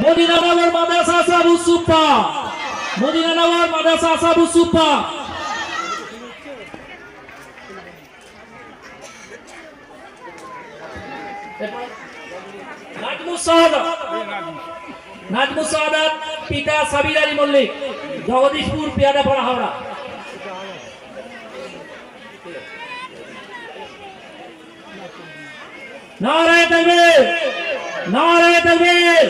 মদিনানগর মাদ্রাসা আসাবুস সুফা, মদিনানগর মাদ্রাসা আসাবুস সুফা। নাজমুস সাদাত পিতা সাবির আলী মল্লিক, জগদীশপুর পিয়াদাপাড়া হাওড়া। নারায়ে তাকবীর, নারায়ে তাকবীর।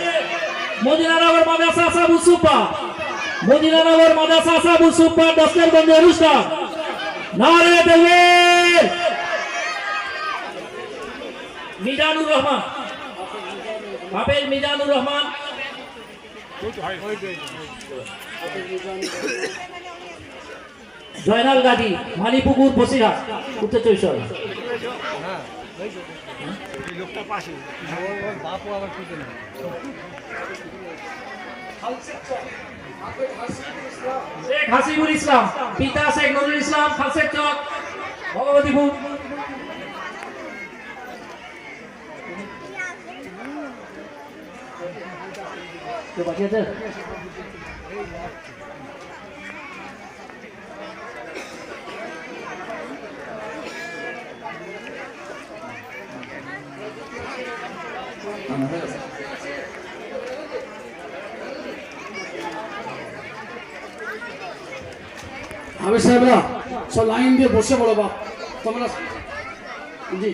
মদিনানগর মাদ্রাসা আসাবুস সুফা, মদিনানগর মাদ্রাসা আসাবুস সুফা দস্তরবন্দি অনুষ্ঠান। নারায়ে তাকবীর। মিজানুর রহমান, হাফেজ মিজানুর রহমান, জয়নাল গাজী, মালিপুকুর, বসিরহাট, উত্তর চব্বিশ পরগনা। শেখ হাসিবুল ইসলাম পিতা শেখ নজরুল ইসলাম, খালসের চক, ভগবতীপুর। বাকি আছে হাফেজ সাহেবরা সব লাইন দিয়ে বসে পড়ো বাপ তোমরা। জি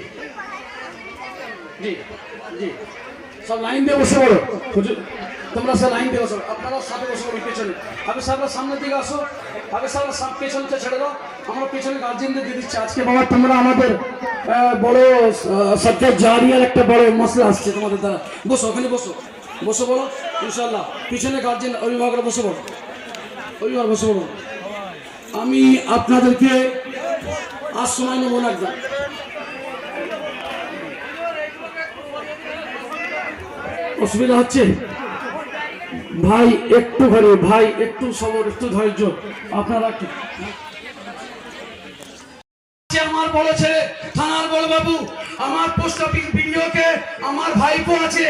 জি জি, সব লাইন দিয়ে বসে পড়ো। তোমরা সব লাইন দিয়ে বসো, আপনারা সাথে বসে পড়ো পেছনে। হাফেজ সাহেবরা সামনের দিকে আসো, হাফেজ সাহেবরা পেছনটা ছেড়ে দাও। আমরা পেছনে গার্জেনদের দিয়ে দিচ্ছি। আজকে বাবা তোমরা আমাদের বড় সবচেয়ে জারিয়ার একটা বড় মশলা আসছে তোমাদের দ্বারা। বসো, ওখানে বসো, বসে বলো ইনশাল্লাহ। পিছনে গার্জেন অভিভাবকরা বসে পড়ো, অভিভাবক বসে পড়ো। আমি আপনাদেরকে আর সময় নেব না, একদম অসুবিধা হচ্ছে ভাই, একটু ঘরে ভাই, একটু সবর, একটু ধৈর্য। আপনারা কি আমার বড় ছেলে থানার বড় বাবু, আমার পোস্ট অফিস ভিডিওকে আমার ভাইপো আছে।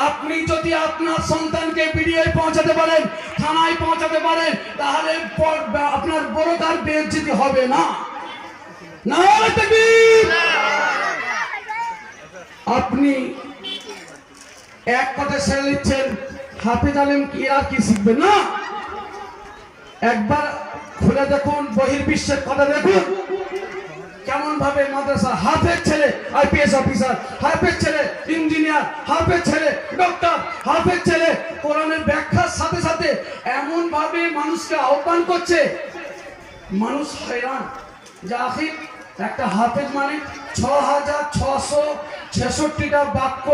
আপনি যদি আপনার সন্তানকে ভিডিওয় পৌঁছাতে পারেন, থানায় পৌঁছাতে পারেন, তাহলে আপনার বড় তার বেইজ্জতি হবে না। নারে তাকবীর। আপনি এক কথা ছেড়ে দিচ্ছেন, হাফেজ আলেম কি আর কি শিখবেন না? একবার খুলে দেখুন, বহির্বিশ্বের কথা দেখুন কেমন ভাবে মাদ্রাসা। হাফেজ ছেলে আইপিএস অফিসার, হাফেজ ছেলে ইঞ্জিনিয়ার, হাফেজ ছেলে ডক্টর, হাফেজ ছেলে কোরআনের ব্যাখ্যার সাথে সাথে এমন ভাবে মানুষকে আহ্বান করছে, মানুষ হয়রান। যা আখির একটা হাফেজ মানে 6666টা বাক্য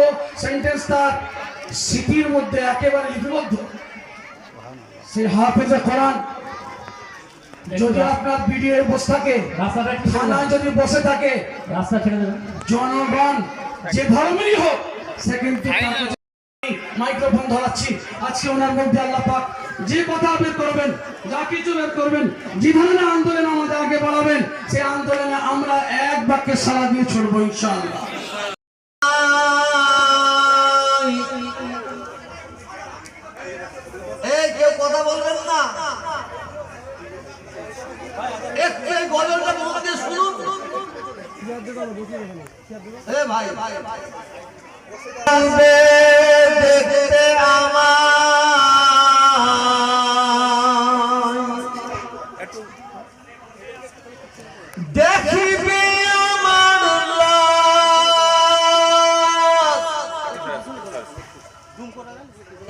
সেন্টেন্স তার স্মৃতির মধ্যে একেবারে লিপিবদ্ধ। সেই হাফেজে কোরআন যদি আপনার ভিডিও বসে থাকে, থানায় যদি বসে থাকে, রাস্তা ছেড়ে দেবেন। জনগণ যে ধর্মেরই হোক সে কিন্তু মাইক্রোফোন ধরাচ্ছি। আজকে ওনার মধ্যে আল্লাহ পাক যে কথা বের করবেন, যা কিছু বের করবেন, যে ধরনের আন্দোলন আমাদের আগে বাড়াবেন, সেই আন্দোলনে আমরা এক বাক্যে সাড়া দিয়ে ছড়বো ইনশাআল্লাহ। কেউ কথা বলবেন না, একটু এই গজলটা মন দিয়ে শুনুন। ভাই দেখতে আমার দেখিবি আমার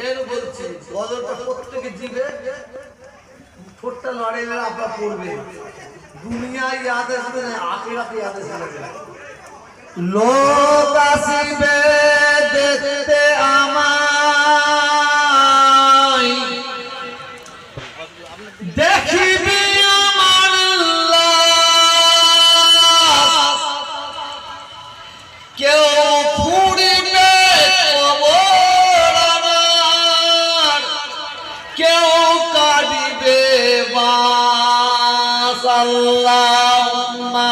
এর বলছি গজলটা প্রত্যেকে দিবে, ঠোঁটটা লড়াইলে আপনার পড়বে। দুনিয়ায় ইয়াদ আসবে না, আখিরাতে ইয়াদ আসবে। লোক আসিবে দেখতে আমায়, দেখিবি আমার লাশ, কেউ খুঁড়িবে কবর আমার, কেউ কাঁদিবে বাস। আল্লাহুম্মা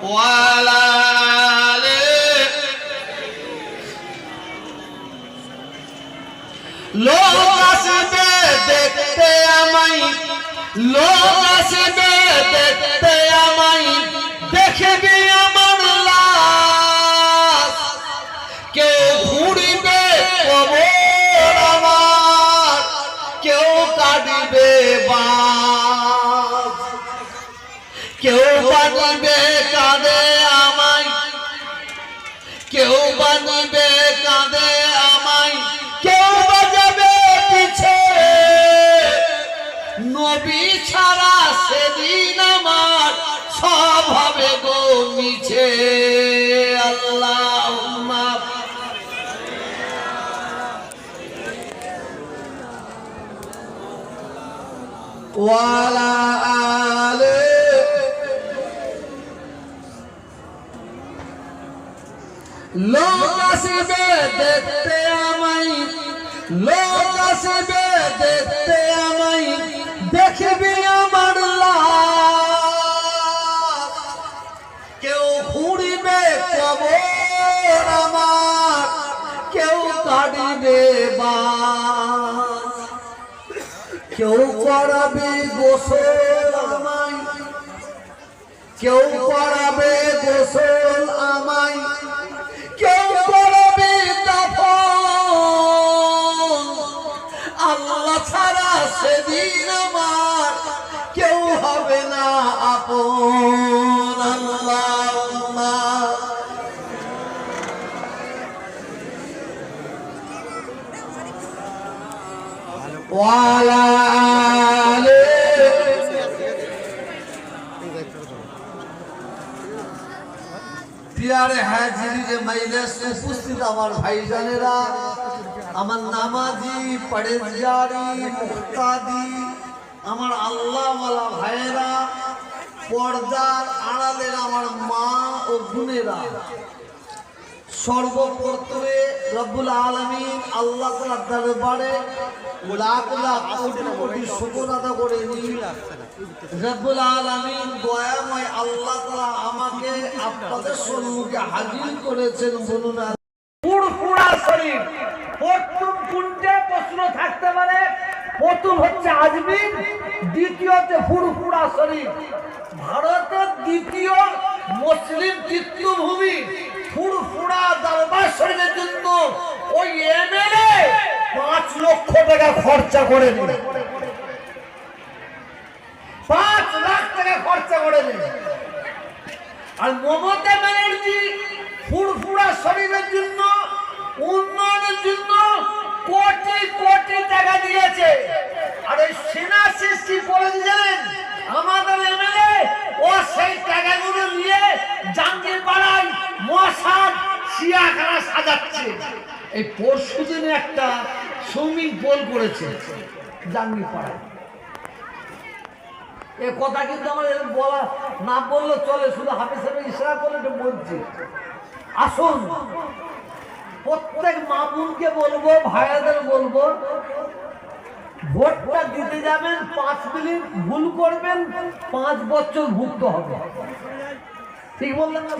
ওয়ালা লোক আসবে দেখতে আমায়, লোক আসবে দেখতে আমায়, দেখবি আমার লাশ, কেউ ঘুরিবে কবর আমার, কেউ কাঁদিবে বাঁশ, কেউ বানিবে কাঁদে আমায়, কেউ বানিবে কাঁদে আমায়, কেউ বাজাবে পিছে, নবী ছাড়া সেদিন আমার সব হবে গো মিছে। আল্লাহুম্মা ওয়ালা আলে লোক আসবে দেখতে আমায়, লোক আসবে দেখতে আমায়, দেখবি আমার লাশ, কেউ ঘুরিবে কবর আমার, কেউ কাঁদিবে বাঁশ, কেউ করাবে গোসল আমায়, কেউ করাবে গোসল আমায়, কেউ করবে দাফন, আল্লাহ ছাড়া সেদিন আমার কেউ হবে না আপন। আল্লাহুম্মা ওয়ালা আলে পিয়ারে হাজিরে মজলিস উপস্থিত আমার ভাইজানেরা, আমার নামাজি পরেজগারি মুক্তাদি, আমার আল্লাহওয়ালা ভাইয়েরা, পর্দার আড়ালের আমার মা ও বোনেরা, সর্বপ্রথমে রব্বুল আলামিন আল্লাহ তাআলার দরবারে লাখ লাখ কোটি কোটি শুকর আদা করে নি। রব্বুল আলামিন দয়াময় আল্লাহ তাআলা আমাকে আপনাদের সম্মুখে হাজির করেছেন। বলুন ফুরফুরা শরীফ। প্রথম কোনটা প্রশ্ন থাকতে পারে? প্রথম হচ্ছে আজমির, দ্বিতীয়তে ফুরফুরা শরীফ। ভারতের দ্বিতীয় মুসলিম তীর্থভূমি ফুরফুরা দরবার শরীফের জন্য ওই এমএলএ 5 লক্ষ টাকা খরচা করে নিল। 5 লাখ টাকা খরচা করে নিল। আর মমতা ব্যানার্জি ফুরফুরা শরীফের জন্য উন্নয়নের জন্য কোটি কোটি টাকা দিয়েছে। আর ওই সেনা সৃষ্টি করে দিয়েছেন আমাদের এমএলএ, ও সেই টাকাগুলো নিয়ে জাঙ্গির পাড়ায় মশাদ সিয়াখানা সাজাচ্ছে। এই পরশুদিনে একটা সুইমিং পুল করেছে জাঙ্গির পাড়ায়। এ কথা কিন্তু আমার বলা না বললে চলে, শুধু হাফিজ সাহেব ইশারা করলে এটা বলছি। আসুন প্রত্যেক মা বোনকে বলবো, ভাইয়াদের বলবো, ভোটটা দিতে যাবেন 5 মিনিট ভুল করবেন 5 বছর ভুগতে হবে। ঠিক বললেন না?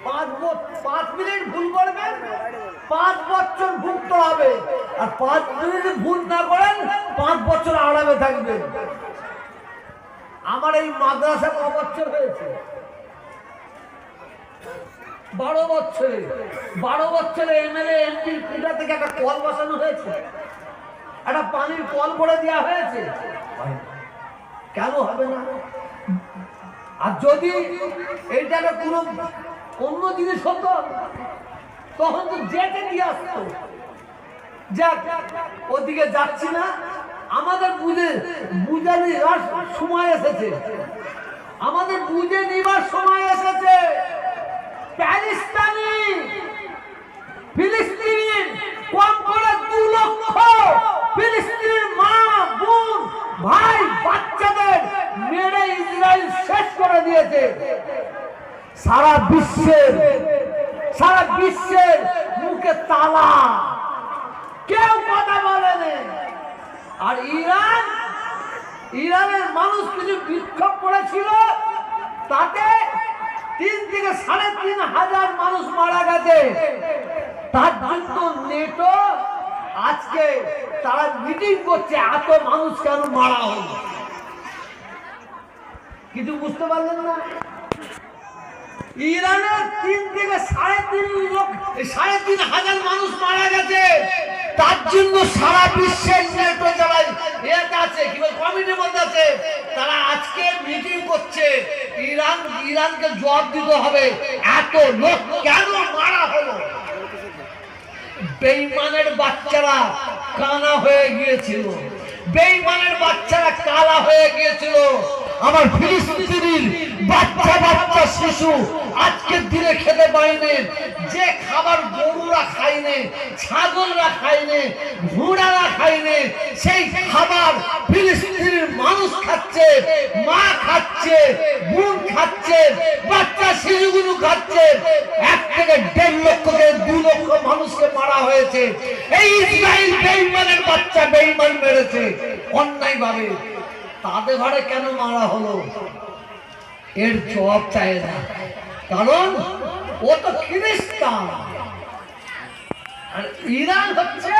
5 মিনিট ভুল করবেন 5 বছর ভুগতে হবে। আর 5 মিনিট ভুল না করেন 5 বছর আরামে থাকবেন। আমার এই মাদ্রাসা ক বছর হয়েছে? 12 বছরে। 12 বছরে এমএলএ এমপি কোথা থেকে একটা কল বসানো হয়েছে, একটা পানির কল করে দেওয়া হয়েছে? কেন হবে না? আর যদি এইটাকে কোনো অন্য জিনিস হতো তখন তো যেতে দিয়ে আসতো। যাক, ওদিকে যাচ্ছি না। আমাদের বুঝে নেওয়ার সময় এসেছে, আমাদের বুঝে নেওয়ার সময় এসেছে। প্যালেস্তানি, ফিলিস্তিন, কম করে 2 লক্ষ ফিলিস্তিনের মা বোন ভাই বাচ্চাদের মেরে ইসরায়েল শেষ করে দিয়েছে। সারা বিশ্বের মুখে তালা, কেউ কথা বলেনি। আর ইরানের মানুষ কিছু বিক্ষোভ করেছিল, তাতে 3 থেকে 3,500 মানুষ মারা গেছে, তার জন্য নেটো আজকে তারা মিটিং করছে এত মানুষ কেন মারা হলো। কিছু বুঝতে পারলেন না? ইরানের 3 থেকে 3,500 মানুষ মারা গেছে, তার জন্য সারা বিশ্বের নেটো যারা এতে আছে কি বলে কমিটির মধ্যে আছে, তারা আজকে মিটিং করছে ইরানকে জবাব দিতে হবে এত লোক কেন মারা হলো। বেঈমানের বাচ্চারা কানা হয়ে গিয়েছিল, বেঈমানের বাচ্চারা কালা হয়ে গিয়েছিল। আমার ফিলিস্তিনির বাচ্চা বাচ্চা শিশু আজকের দিনে খেতে পায়নি, যে খাবার গরুরা খায়নি, ছাগলরা খায়নি, ঘোড়ারা খায়নি, সেই খাবার ফিলিস্তিনির মানুষ খাচ্ছে, মা খাচ্ছে, বোন খাচ্ছে, বাচ্চা শিশুগুলো খাচ্ছে। 1 থেকে 1.5 লক্ষ থেকে 2 লক্ষ মানুষকে মারা হয়েছে। এই ইসরায়েল বেঈমানের বাচ্চা বেঈমান মেরেছে অন্যায় ভাবে। তাদের ঘরে কেন মারা হলো এর জবাব চায় না, কারণ ও তো খ্রিস্টান আর ইরান হচ্ছে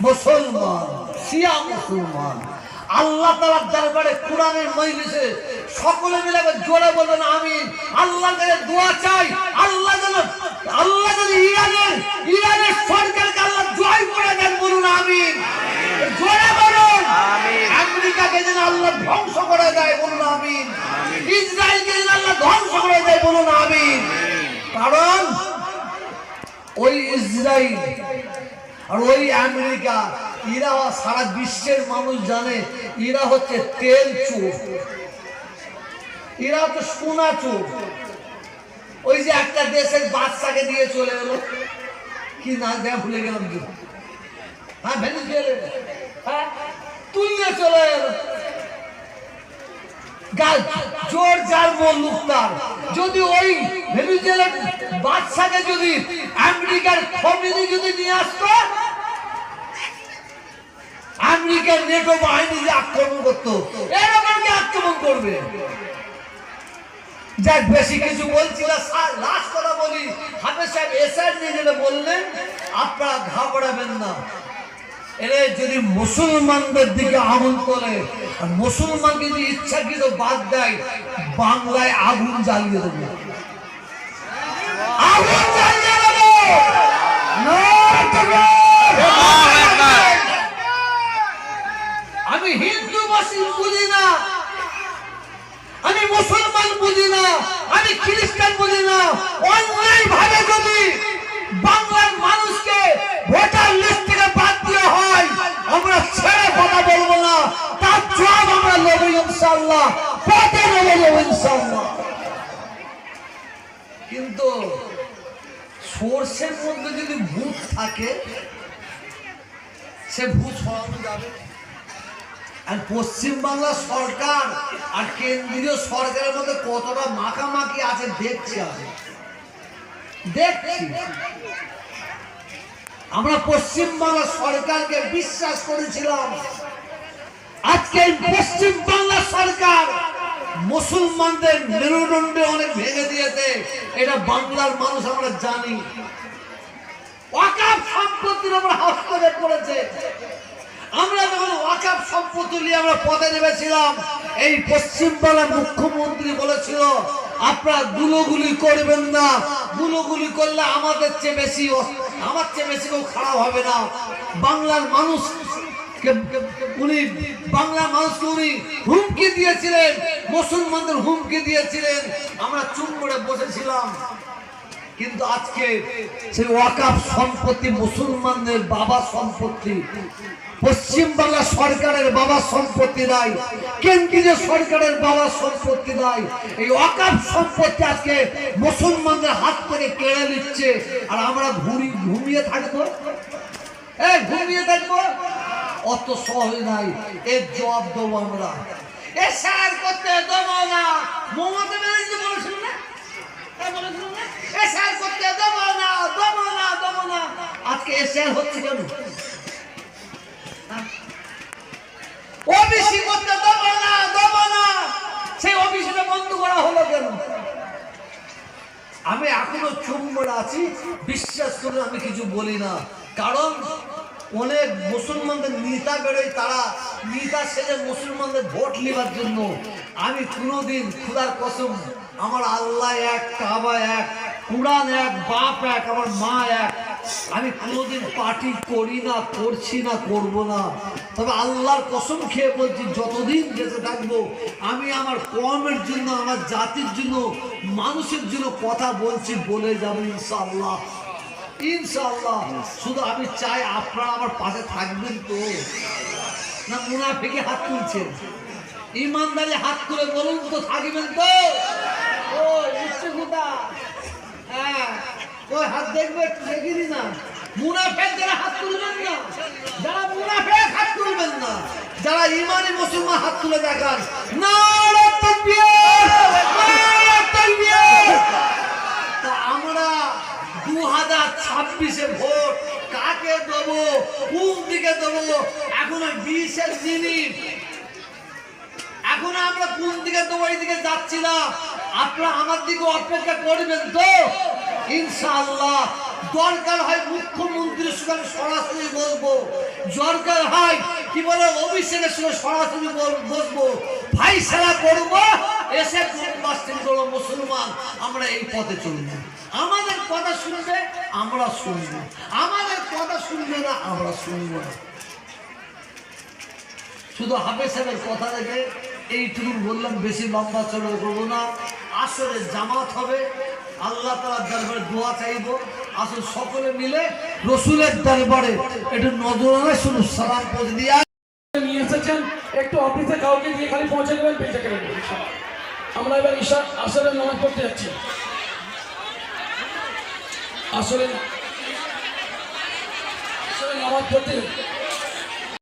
মুসলমান, শিয়া মুসলমান। আল্লাহ তাআলার দরবারে কোরআনের মজলিসে সকলে মিলে জোরে বলবেন আমিন। আল্লাহর কাছে দোয়া চাই, আল্লাহ যেন ইরানের সরকারকে আল্লাহ জয় করে দেন, বলুন আমিন। জোরে বলুন আমিন। আমেরিকাকে যেন আল্লাহ ধ্বংস করে দেয়, বলুন আমিন। ইসরায়েলকে যেন আল্লাহ ধ্বংস করে দেয়, বলুন আমিন। কারণ ওই ইসরায়েল আর ওই আমেরিকা, এরা সারা বিশ্বের মানুষ জানে এরা হচ্ছে তেল চোর, এরা হচ্ছে সোনা চোর। ওই যে একটা দেশের বাচ্চাকে দিয়ে চলে এলো, কি না দেয়া ভুলে গেলাম, কি হ্যাঁ ভেনেজুয়েলা, হ্যাঁ তুলে চলে এলো। জোর যার মল্লুক তার। যদি ওই ভেনেজুয়েলার বাচ্চাকে যদি আমেরিকার খমিনি যদি নিয়ে আসতো, আমেরিকার নেটো বাহিনী যে আক্রমণ করতো, এরা আমাকে আক্রমণ করবে। যাক বেশি কিছু বলছি না, লাস্ট কথা বলি। হাফেজ সাহেব এসআর নিয়ে যেটা বললেন, আপনারা ঘাবড়াবেন না। এরা যদি মুসলমানদের দিকে আগুন তোলে আর মুসলমানকে যদি ইচ্ছাকৃত বাদ দেয়, বাংলায় আগুন জ্বালিয়ে দেবে, আগুন জ্বালিয়ে দেবে। আমি হিন্দু মুসলিম বুঝি না, আমি মুসলমান বুঝি না, আমি খ্রিস্টান বুঝি না। অন্যায় ভাবে যদি বাংলার মানুষকে ভোটার লিস্ট থেকে বাদ দেওয়া হয়, আমরা ছেড়ে কথা বলবো না, তার জবাব আমরা নেব ইনশাআল্লাহ, পথে নেব ইনশাআল্লাহ। কিন্তু সরষের মধ্যে যদি ভূত থাকে, সে ভূত সরানো যাবে। আর পশ্চিমবাংলা সরকার আর কেন্দ্রীয় সরকারের মধ্যে কতটা মাখামাখি আছে দেখছি, আমরা পশ্চিমবাংলা সরকারকে বিশ্বাস করেছিলাম। আজকে পশ্চিমবাংলা সরকার মুসলমানদের মেরুদণ্ডে অনেক ভেঙে দিয়েছে, এটা বাংলার মানুষ আমরা জানি। ওয়াকফ সম্পত্তির আমরা হস্তক্ষেপ করেছে। আমরা যখন ওয়াকফ সম্পত্তি নিয়ে আমরা পথে নেমেছিলাম, এই পশ্চিমবাংলার মুখ্যমন্ত্রী বলেছিল আপনারা গুলোগুলি করবেন না, গুলোগুলি করলে আমার চেয়ে বেশি কেউ খারাপ হবে না। বাংলার মানুষকে উনি হুমকি দিয়েছিলেন, মুসলমানদের হুমকি দিয়েছিলেন, আমরা চুপ করে বসেছিলাম। কিন্তু আজকে সেই ওয়াকফ সম্পত্তি মুসলমানদের বাবার সম্পত্তি, পশ্চিমবাংলা সরকারের বাবার সম্পত্তি নাই, কেন্দ্রীয় সরকারের বাবার সম্পত্তি নাই। এই ওয়াকফ সম্পত্তি আজকে মুসলমানদের হাত থেকে কেড়ে নিচ্ছে, আর আমরা ঘুমিয়ে থাকবো, ঘুমিয়ে থাকবো? অত সহজ নাই, এর জবাব দেবো আমরা। এসআর করতে দেবো না, মমতা ব্যানার্জি বলেছিল না, এসআর করতে দেবো না, দেবো না, দেবো না। আজকে এসআর হচ্ছে কেন? ওবিসি করতে দেবো না, দেবো না, সেই ওবিসিটা বন্ধ করা হলো কেন? আমি এখনো চুপ করে আছি, বিশ্বাস করে আমি কিছু বলি না, কারণ অনেক মুসলমানদের নেতা বেরোয়, তারা নেতা সেজে মুসলমানদের ভোট নেবার জন্য। আমি কোনোদিন খুদার কসম, আমার আল্লাহ এক, কাবা এক, কুরআন এক, বাপ এক, আমার মা এক, আমি কোনোদিন পার্টি করি না, করছি না, করব না। তবে আল্লাহর কসম খেয়ে বলছি, যতদিন বেঁচে থাকবো আমি আমার কওমের জন্য, আমার জাতির জন্য, মানুষের জন্য কথা বলছি, বলে যাবো ইনশাআল্লাহ, ইনশাআল্লাহ। শুধু আমি চাই আপনারা আমার পাশে থাকবেন তো। না মুনাফিকে হাত তুলছেন? ইমানদারি হাত তুলে বলুন তো, থাকবেন তো? ও ইচ্ছুকতা, হ্যাঁ ওই হাত দেখবে, একটু দেখে দিন না। মুনাফিক যারা হাত তুলবেন না, যারা মুনাফিক হাত তুলবেন না, যারা ইমানি মুসলমান হাত তুলে দেখান। নারে তাকবীর, নারে তাকবীর। তা আমরা 2026-এ ভোট কাকে দেবো, কোন দিকে দেবো, এখন 20-এর মিনিট, এখন আমরা কোন দিকে দেবো এই দিকে যাচ্ছি না। আপনারা আমার দিকে অপেক্ষা করবেন তো ইনশাআল্লাহ। দরকার হয় মুখ্যমন্ত্রীর সঙ্গে সরাসরি বলবো, দরকার হয় কি বলে অভিষেকের সঙ্গে সরাসরি বসবো, ফাইসালা করবো, এসে করবো মুসলমান আমরা এই পথে চলবো। আমাদের কথা শুনবে আমরা শুনবো, আমাদের কথা শুনবে না আমরা শুনবো না। শুধু হাফেজ সাহেবের কথা রেখে এইটুকু বললাম, বেশি লম্বা চড়া করবো না। আসলে জামাত হবে, আল্লাহ তাআলার দরবারে দোয়া চাইবো। আসলে সকলে মিলে রসুলের দরবারে একটু নজরানা শুধু সালাম পৌঁছে দিয়ে নিয়ে এসেছেন, একটু অফিসে কাউকে দিয়ে খালি পৌঁছে দেবেন, বেঁচে গেলেন। আমরা এবার ঈশা আসরের নামাজ পড়তে যাচ্ছি। আসলে নামাজ পড়তে